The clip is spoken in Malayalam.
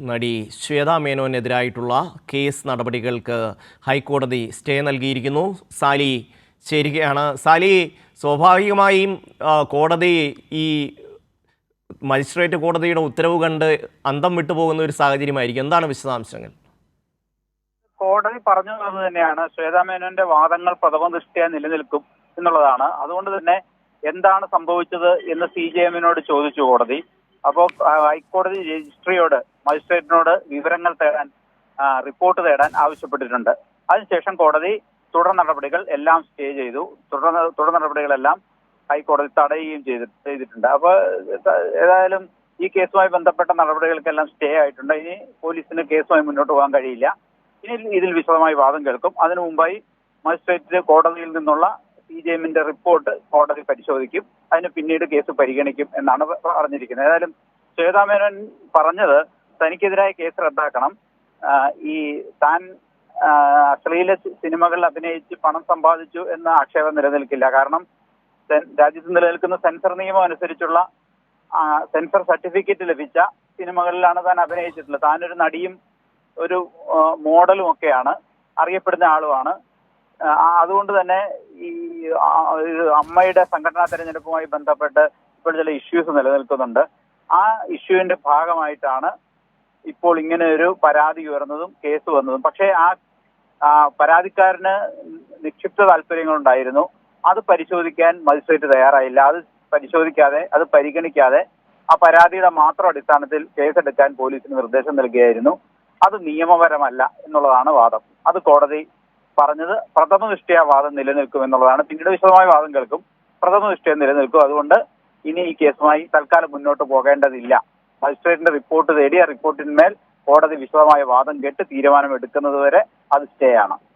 നടി ശ്വേതാ മേനോനെതിരായിട്ടുള്ള കേസ് നടപടികൾക്ക് ഹൈക്കോടതി സ്റ്റേ നൽകിയിരിക്കുന്നു. സാലി ചേരുകയാണ്. സാലി, സ്വാഭാവികമായും കോടതി ഈ മജിസ്ട്രേറ്റ് കോടതിയുടെ ഉത്തരവ് കണ്ട് അന്തം വിട്ടുപോകുന്ന ഒരു സാഹചര്യമായിരിക്കും. എന്താണ് വിശദാംശങ്ങൾ? കോടതി പറഞ്ഞത് തന്നെയാണ്, ശ്വേതാ മേനോന്റെ വാദങ്ങൾ പ്രഥമ ദൃഷ്ട്യാ നിലനിൽക്കും എന്നുള്ളതാണ്. അതുകൊണ്ട് തന്നെ എന്താണ് സംഭവിച്ചത് എന്ന് CJM ചോദിച്ചു കോടതി. അപ്പോൾ ഹൈക്കോടതി രജിസ്ട്രിയോട്, മജിസ്ട്രേറ്റിനോട് വിവരങ്ങൾ തേടാൻ, റിപ്പോർട്ട് തേടാൻ ആവശ്യപ്പെട്ടിട്ടുണ്ട്. അതിനുശേഷം കോടതി തുടർ നടപടികൾ എല്ലാം സ്റ്റേ ചെയ്തു. തുടർ നടപടികളെല്ലാം ഹൈക്കോടതി തടയുകയും ചെയ്തിട്ടുണ്ട്. അപ്പോൾ ഏതായാലും ഈ കേസുമായി ബന്ധപ്പെട്ട നടപടികൾക്കെല്ലാം സ്റ്റേ ആയിട്ടുണ്ട്. ഇനി പോലീസിന് കേസുമായി മുന്നോട്ട് പോകാൻ കഴിയില്ല. ഇനി ഇതിൽ വിശദമായി വാദം കേൾക്കും. അതിനു മുമ്പായി മജിസ്ട്രേറ്റ് കോടതിയിൽ നിന്നുള്ള CJM റിപ്പോർട്ട് കോടതി പരിശോധിക്കും. അതിന് പിന്നീട് കേസ് പരിഗണിക്കും എന്നാണ് പറഞ്ഞിരിക്കുന്നത്. ഏതായാലും ശ്വേതാ മേനോൻ പറഞ്ഞത് തനിക്കെതിരായ കേസ് റദ്ദാക്കണം, ഈ താൻ അശ്ലീല സിനിമകളിൽ അഭിനയിച്ച് പണം സമ്പാദിച്ചു എന്ന ആക്ഷേപം നിലനിൽക്കില്ല. കാരണം രാജ്യത്ത് നിലനിൽക്കുന്ന സെൻസർ നിയമം അനുസരിച്ചുള്ള സെൻസർ സർട്ടിഫിക്കറ്റ് ലഭിച്ച സിനിമകളിലാണ് താൻ അഭിനയിച്ചിട്ടുള്ളത്. താനൊരു നടിയും ഒരു മോഡലും ഒക്കെയാണ്, അറിയപ്പെടുന്ന ആളുമാണ്. അതുകൊണ്ട് തന്നെ ഈ അമ്മയുടെ സംഘടനാ തെരഞ്ഞെടുപ്പുമായി ബന്ധപ്പെട്ട് ഇപ്പോൾ ചില ഇഷ്യൂസ് നിലനിൽക്കുന്നുണ്ട്. ആ ഇഷ്യൂവിന്റെ ഭാഗമായിട്ടാണ് ഇപ്പോൾ ഇങ്ങനെ ഒരു പരാതി ഉയർന്നതും കേസ് വന്നതും. പക്ഷേ ആ പരാതിക്കാരന് നിക്ഷിപ്ത താല്പര്യങ്ങളുണ്ടായിരുന്നു. അത് പരിശോധിക്കാൻ മജിസ്ട്രേറ്റ് തയ്യാറായില്ല. അത് പരിശോധിക്കാതെ, അത് പരിഗണിക്കാതെ ആ പരാതിയുടെ മാത്രം അടിസ്ഥാനത്തിൽ കേസെടുക്കാൻ പോലീസിന് നിർദ്ദേശം നൽകുകയായിരുന്നു. അത് നിയമപരമല്ല എന്നുള്ളതാണ് വാദം. അത് കോടതി പറഞ്ഞത് പ്രഥമ ദൃഷ്ട്യാ വാദം നിലനിൽക്കും എന്നുള്ളതാണ്. പിന്നീട് വിശദമായ വാദം കേൾക്കും. പ്രഥമ ദൃഷ്ട്യാ നിലനിൽക്കും. അതുകൊണ്ട് ഇനി ഈ കേസുമായി തൽക്കാലം മുന്നോട്ട് പോകേണ്ടതില്ല. മജിസ്ട്രേറ്റിന്റെ റിപ്പോർട്ട് തേടി ആ റിപ്പോർട്ടിന്മേൽ കോടതി വിശദമായ വാദം കേട്ട് തീരുമാനം എടുക്കുന്നതുവരെ അത് സ്റ്റേ ആണ്.